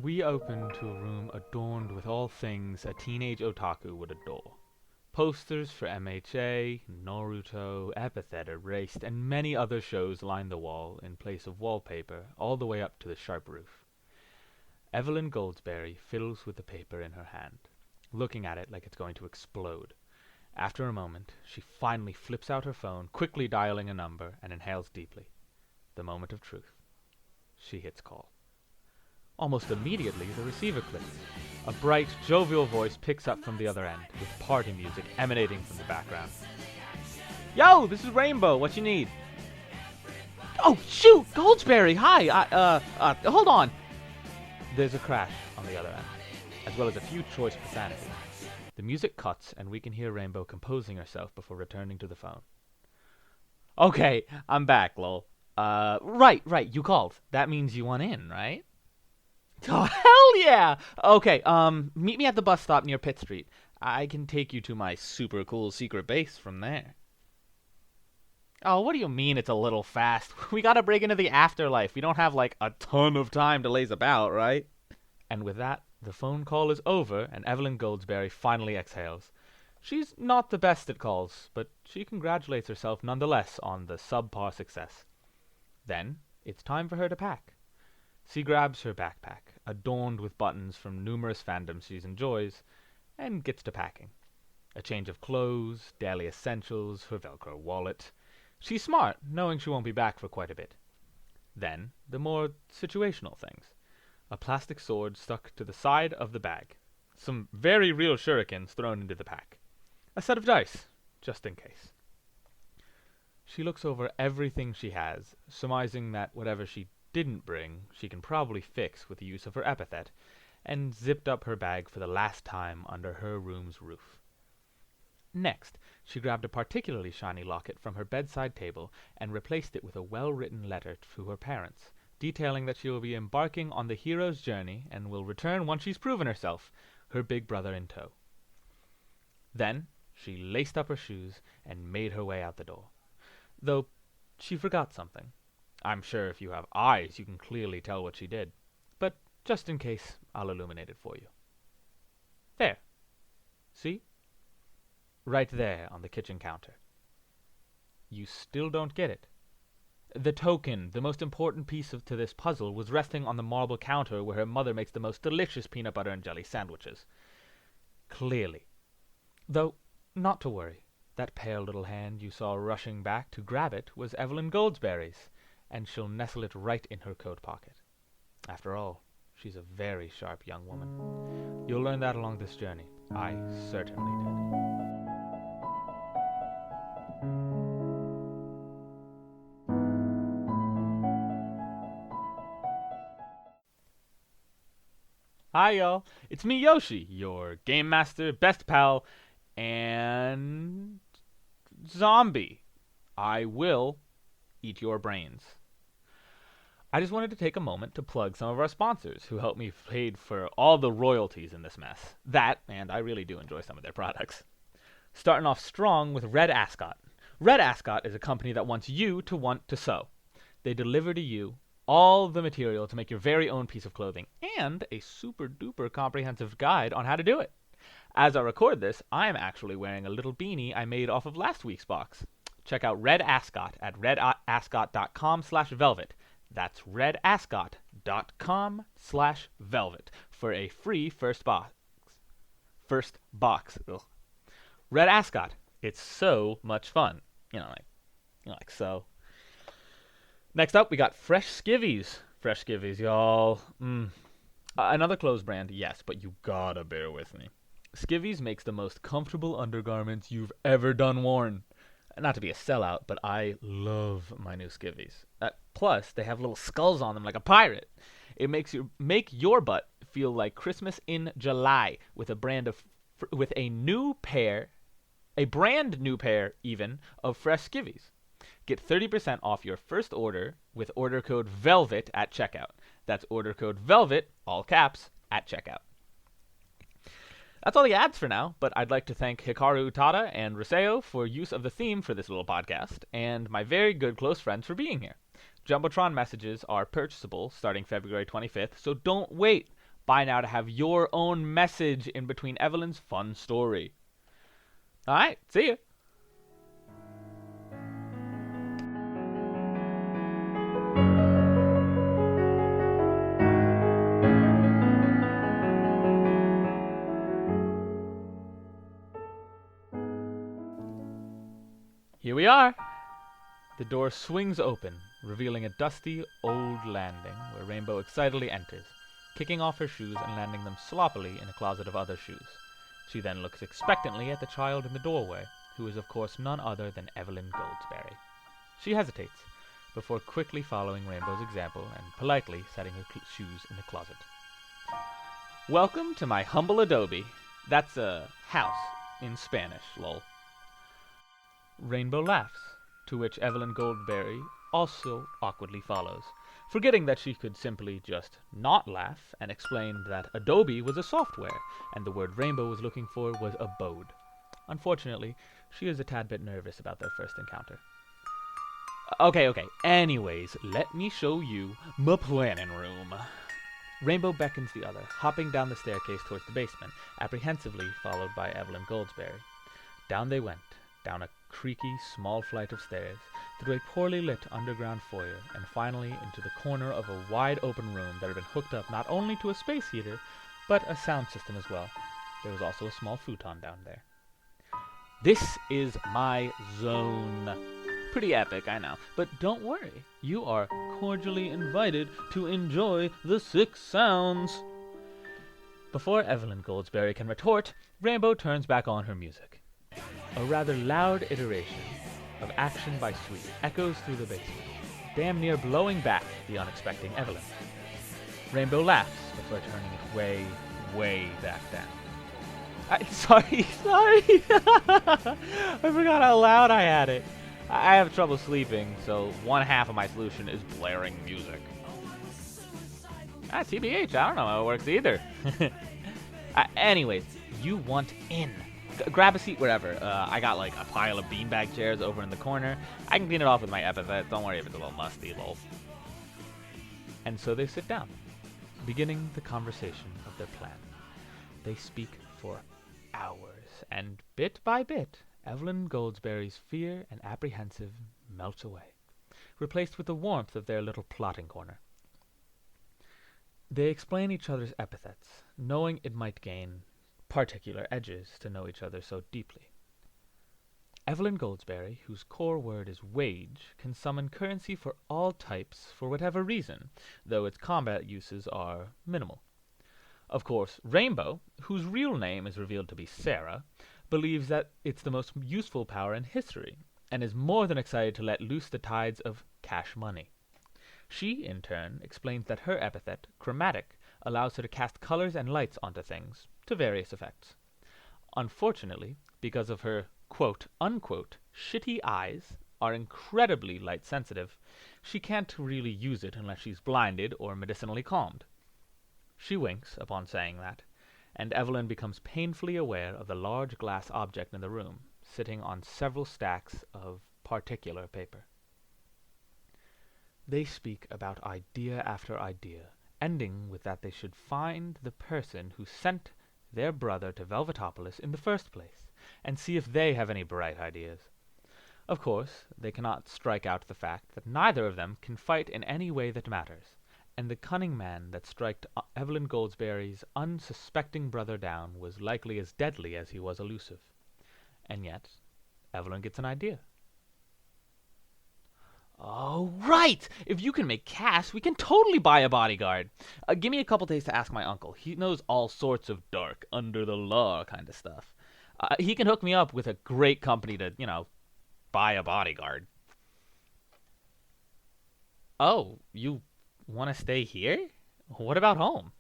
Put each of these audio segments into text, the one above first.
We open to a room adorned with all things a teenage otaku would adore. Posters for MHA, Naruto, Epithet Erased, and many other shows line the wall in place of wallpaper all the way up to the sharp roof. Evelyn Goldsberry fiddles with the paper in her hand, looking at it like it's going to explode. After a moment, she finally flips out her phone, quickly dialing a number, and inhales deeply. The moment of truth. She hits call. Almost immediately, the receiver clicks. A bright, jovial voice picks up from the other end, with party music emanating from the background. Yo, this is Rainbow. What you need? Oh, shoot! Goldsberry, hi! Hold on! There's a crash on the other end, as well as a few choice profanities. The music cuts, and we can hear Rainbow composing herself before returning to the phone. Okay, I'm back, lol. Right, you called. That means you want in, right? Oh, hell yeah! Okay, meet me at the bus stop near Pitt Street. I can take you to my super cool secret base from there. Oh, what do you mean it's a little fast? We gotta break into the afterlife. We don't have, like, a ton of time to laze about, right? And with that, the phone call is over, and Evelyn Goldsberry finally exhales. She's not the best at calls, but she congratulates herself nonetheless on the subpar success. Then, it's time for her to pack. She grabs her backpack, adorned with buttons from numerous fandoms she enjoys, and gets to packing. A change of clothes, daily essentials, her Velcro wallet. She's smart, knowing she won't be back for quite a bit. Then, the more situational things. A plastic sword stuck to the side of the bag. Some very real shurikens thrown into the pack. A set of dice, just in case. She looks over everything she has, surmising that whatever she didn't bring, she can probably fix with the use of her epithet, and zipped up her bag for the last time under her room's roof. Next, she grabbed a particularly shiny locket from her bedside table and replaced it with a well-written letter to her parents, detailing that she will be embarking on the hero's journey and will return once she's proven herself, her big brother in tow. Then, she laced up her shoes and made her way out the door. Though, she forgot something. I'm sure if you have eyes, you can clearly tell what she did. But, just in case, I'll illuminate it for you. There. See? Right there on the kitchen counter. You still don't get it. The token, the most important piece to this puzzle, was resting on the marble counter where her mother makes the most delicious peanut butter and jelly sandwiches. Clearly. Though, not to worry. That pale little hand you saw rushing back to grab it was Evelyn Goldsberry's, and she'll nestle it right in her coat pocket. After all, she's a very sharp young woman. You'll learn that along this journey. I certainly did. Hi, y'all. It's me, Yoshi, your game master, best pal, and zombie. I will eat your brains. I just wanted to take a moment to plug some of our sponsors who helped me pay for all the royalties in this mess. That, and I really do enjoy some of their products. Starting off strong with Red Ascot. Red Ascot is a company that wants you to want to sew. They deliver to you all the material to make your very own piece of clothing, and a super duper comprehensive guide on how to do it. As I record this, I am actually wearing a little beanie I made off of last week's box. Check out Red Ascot at redascot.com/velvet. That's redascot.com/velvet for a free first box. Ugh. Red Ascot. It's so much fun. Like so. Next up, we got Fresh Skivvies. Fresh Skivvies, y'all. Another clothes brand, yes, but you gotta bear with me. Skivvies makes the most comfortable undergarments you've ever done worn. Not to be a sellout, but I love my new Skivvies. Plus, they have little skulls on them like a pirate. It makes make your butt feel like Christmas in July with a brand new pair even of fresh Skivvies. Get 30% off your first order with order code VELVET at checkout. That's order code VELVET, all caps, at checkout. That's all the ads for now, but I'd like to thank Hikaru Utada and Riseo for use of the theme for this little podcast, and my very good close friends for being here. Jumbotron messages are purchasable starting February 25th, so don't wait. by now to have your own message in between Evelyn's fun story. Alright, see ya. Here we are. The door swings open, revealing a dusty, old landing where Rainbow excitedly enters, kicking off her shoes and landing them sloppily in a closet of other shoes. She then looks expectantly at the child in the doorway, who is of course none other than Evelyn Goldsberry. She hesitates, before quickly following Rainbow's example and politely setting her shoes in the closet. Welcome to my humble adobe. That's a house in Spanish, lol. Rainbow laughs, to which Evelyn Goldsberry also awkwardly follows, forgetting that she could simply just not laugh and explained that Adobe was a software, and the word Rainbow was looking for was abode. Unfortunately, she is a tad bit nervous about their first encounter. Okay, anyways, let me show you my planning room. Rainbow beckons the other, hopping down the staircase towards the basement, apprehensively followed by Evelyn Goldsberry. Down they went, down a creaky, small flight of stairs, through a poorly lit underground foyer, and finally into the corner of a wide-open room that had been hooked up not only to a space heater, but a sound system as well. There was also a small futon down there. This is my zone. Pretty epic, I know, but don't worry. You are cordially invited to enjoy the 6 sounds. Before Evelyn Goldsberry can retort, Rainbow turns back on her music. A rather loud iteration of Action by Sweet echoes through the basement, damn near blowing back the unexpecting Evelyn. Rainbow laughs before turning it way, way back down. Sorry. I forgot how loud I had it. I have trouble sleeping, so one half of my solution is blaring music. TBH, I don't know how it works either. Anyways, you want in. Grab a seat wherever. I got like a pile of beanbag chairs over in the corner. I can clean it off with my epithet. Don't worry if it's a little musty, lol. And so they sit down, beginning the conversation of their plan. They speak for hours, and bit by bit, Evelyn Goldsberry's fear and apprehensive melts away, replaced with the warmth of their little plotting corner. They explain each other's epithets, knowing it might gain particular edges to know each other so deeply. Evelyn Goldsberry, whose core word is wage, can summon currency for all types for whatever reason, though its combat uses are minimal. Of course, Rainbow, whose real name is revealed to be Sarah, believes that it's the most useful power in history, and is more than excited to let loose the tides of cash money. She, in turn, explains that her epithet, chromatic, allows her to cast colors and lights onto things, to various effects. Unfortunately, because of her quote-unquote shitty eyes are incredibly light-sensitive, she can't really use it unless she's blinded or medicinally calmed. She winks upon saying that, and Evelyn becomes painfully aware of the large glass object in the room, sitting on several stacks of particular paper. They speak about idea after idea, ending with that they should find the person who sent their brother to Velvetopolis in the first place, and see if they have any bright ideas. Of course, they cannot strike out the fact that neither of them can fight in any way that matters, and the cunning man that striked Evelyn Goldsberry's unsuspecting brother down was likely as deadly as he was elusive. And yet, Evelyn gets an idea. Oh, right! If you can make cash, we can totally buy a bodyguard. Give me a couple days to ask my uncle. He knows all sorts of dark, under-the-law kind of stuff. He can hook me up with a great company to, buy a bodyguard. Oh, you want to stay here? What about home?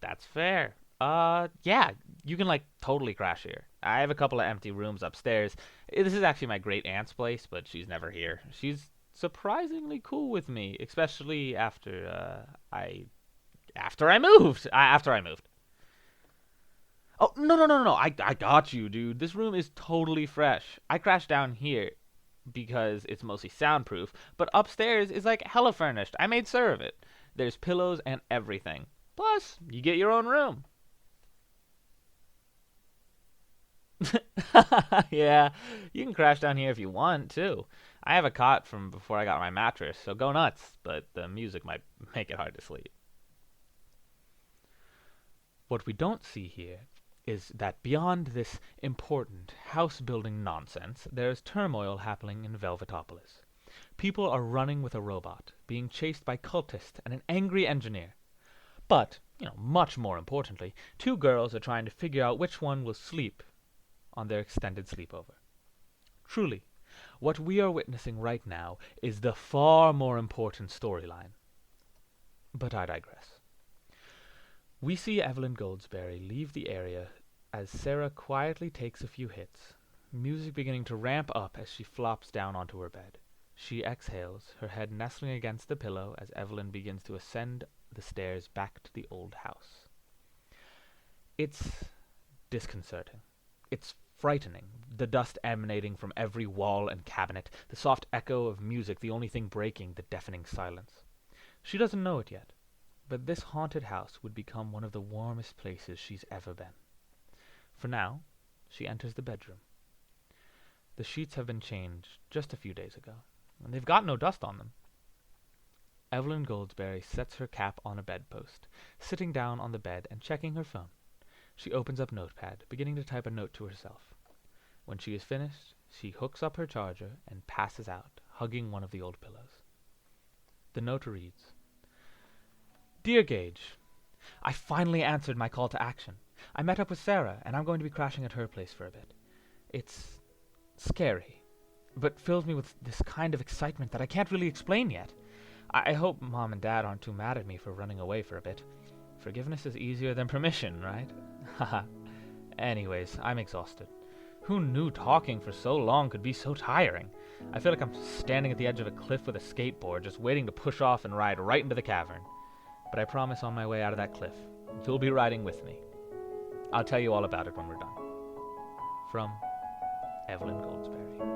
That's fair. Yeah, you can, totally crash here. I have a couple of empty rooms upstairs. This is actually my great-aunt's place, but she's never here. She's surprisingly cool with me, especially after I moved. Oh, no. I got you, dude. This room is totally fresh. I crashed down here because it's mostly soundproof, but upstairs is, hella furnished. I made sure of it. There's pillows and everything. Plus, you get your own room. Yeah, you can crash down here if you want, too. I have a cot from before I got my mattress, so go nuts, but the music might make it hard to sleep. What we don't see here is that beyond this important house-building nonsense, there is turmoil happening in Velvetopolis. People are running with a robot, being chased by cultists and an angry engineer. But, much more importantly, two girls are trying to figure out which one will sleep on their extended sleepover. Truly, what we are witnessing right now is the far more important storyline. But I digress. We see Evelyn Goldsberry leave the area as Sarah quietly takes a few hits, music beginning to ramp up as she flops down onto her bed. She exhales, her head nestling against the pillow as Evelyn begins to ascend the stairs back to the old house. It's disconcerting. It's frightening, the dust emanating from every wall and cabinet, the soft echo of music the only thing breaking the deafening silence. She doesn't know it yet, but this haunted house would become one of the warmest places she's ever been. For now, she enters the bedroom. The sheets have been changed just a few days ago, and they've got no dust on them. Evelyn Goldsberry sets her cap on a bedpost, sitting down on the bed and checking her phone. She opens up Notepad, beginning to type a note to herself. When she is finished, she hooks up her charger and passes out, hugging one of the old pillows. The note reads, Dear Gaige, I finally answered my call to action. I met up with Sarah, and I'm going to be crashing at her place for a bit. It's scary, but fills me with this kind of excitement that I can't really explain yet. I hope Mom and Dad aren't too mad at me for running away for a bit. Forgiveness is easier than permission, right? Haha. Anyways, I'm exhausted. Who knew talking for so long could be so tiring? I feel like I'm standing at the edge of a cliff with a skateboard, just waiting to push off and ride right into the cavern. But I promise on my way out of that cliff, you'll be riding with me. I'll tell you all about it when we're done. From Evelyn Goldsberry.